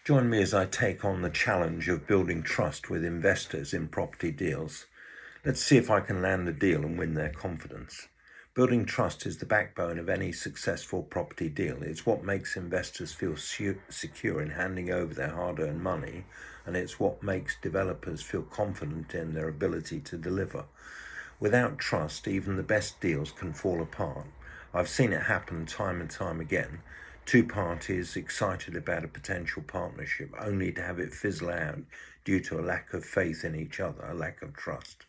Join me as I take on the challenge of building trust with investors in property deals. Let's see if I can land a deal and win their confidence. Building trust is the backbone of any successful property deal. It's what makes investors feel secure in handing over their hard-earned money, and it's what makes developers feel confident in their ability to deliver. Without trust, even the best deals can fall apart. I've seen it happen time and time again. Two parties excited about a potential partnership only to have it fizzle out due to a lack of faith in each other, a lack of trust.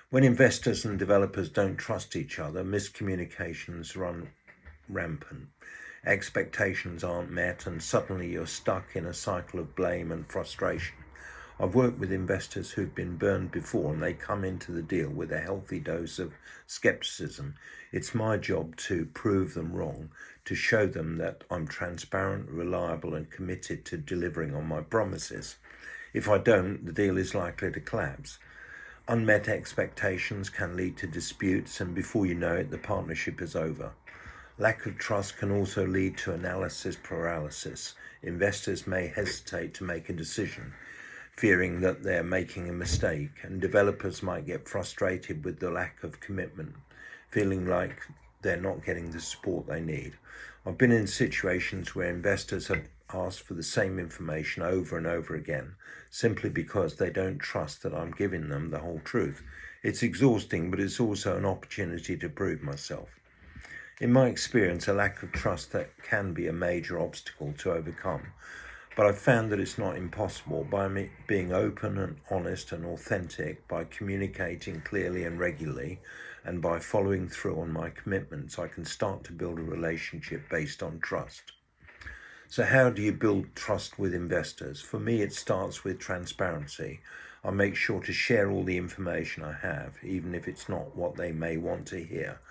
When investors and developers don't trust each other, miscommunications run rampant. Expectations aren't met, and suddenly you're stuck in a cycle of blame and frustration. I've worked with investors who've been burned before, and they come into the deal with a healthy dose of skepticism. It's my job to prove them wrong, to show them that I'm transparent, reliable, and committed to delivering on my promises. If I don't, the deal is likely to collapse. Unmet expectations can lead to disputes, and before you know it, the partnership is over. Lack of trust can also lead to analysis paralysis. Investors may hesitate to make a decision, fearing that they're making a mistake, and developers might get frustrated with the lack of commitment, feeling like they're not getting the support they need. I've been in situations where investors have asked for the same information over and over again, simply because they don't trust that I'm giving them the whole truth. It's exhausting, but it's also an opportunity to prove myself. In my experience, a lack of trust that can be a major obstacle to overcome, but I've found that it's not impossible. By me being open and honest and authentic, by communicating clearly and regularly, and by following through on my commitments, I can start to build a relationship based on trust. So how do you build trust with investors? For me, it starts with transparency. I make sure to share all the information I have, even if it's not what they may want to hear.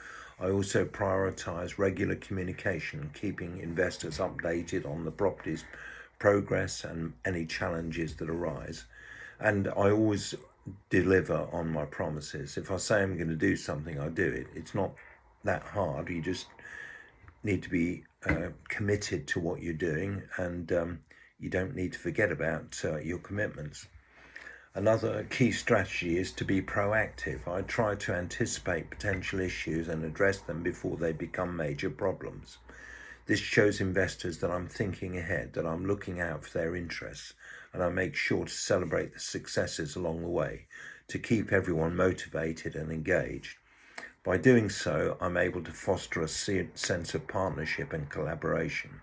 I also prioritize regular communication, keeping investors updated on the property's progress and any challenges that arise. And I always deliver on my promises. If I say I'm going to do something, I do it. It's not that hard. You just need to be committed to what you're doing, and you don't need to forget about your commitments. Another key strategy is to be proactive. I try to anticipate potential issues and address them before they become major problems. This shows investors that I'm thinking ahead, that I'm looking out for their interests, and I make sure to celebrate the successes along the way to keep everyone motivated and engaged. By doing so, I'm able to foster a sense of partnership and collaboration.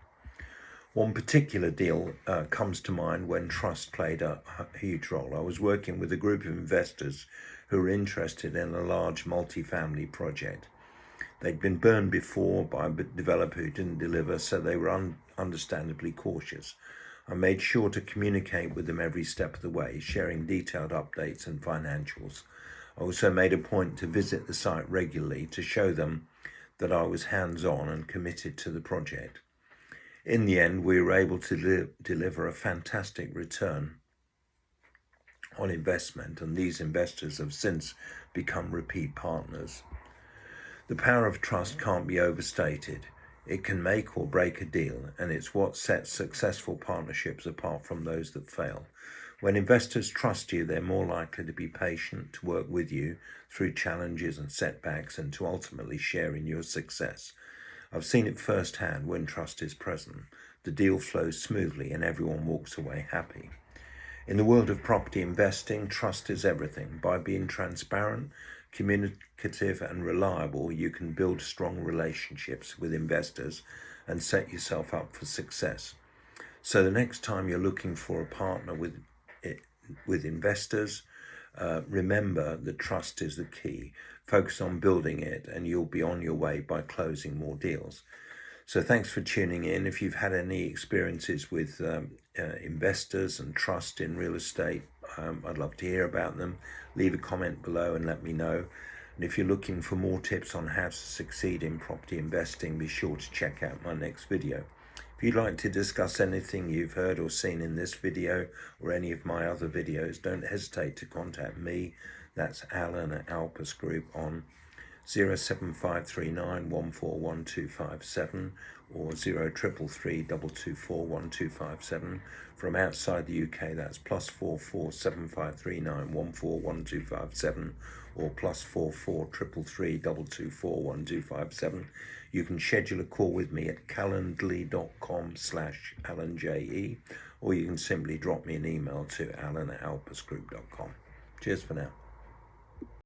One particular deal comes to mind when trust played a huge role. I was working with a group of investors who were interested in a large multifamily project. They'd been burned before by a developer who didn't deliver, so they were understandably cautious. I made sure to communicate with them every step of the way, sharing detailed updates and financials. I also made a point to visit the site regularly to show them that I was hands-on and committed to the project. In the end, we were able to deliver a fantastic return on investment, and these investors have since become repeat partners. The power of trust can't be overstated. It can make or break a deal, and it's what sets successful partnerships apart from those that fail. When investors trust you, they're more likely to be patient, to work with you through challenges and setbacks, and to ultimately share in your success. I've seen it firsthand. When trust is present, the deal flows smoothly and everyone walks away happy. In the world of property investing, trust is everything. By being transparent, communicative, and reliable, you can build strong relationships with investors and set yourself up for success. So the next time you're looking for a partner with investors, remember that trust is the key. Focus on building it, and you'll be on your way by closing more deals. So thanks for tuning in. If you've had any experiences with investors and trust in real estate, I'd love to hear about them. Leave a comment below and let me know. And if you're looking for more tips on how to succeed in property investing, be sure to check out my next video. If you'd like to discuss anything you've heard or seen in this video or any of my other videos, don't hesitate to contact me. That's Alan at Alpus Group on 07539 141257 or 0333 224 1257. From outside the UK, that's +44 7539 141257 or +44 333 224 1257. You can schedule a call with me at calendly.com/AlanJE, or you can simply drop me an email to alan@alpusgroup.com. Cheers for now.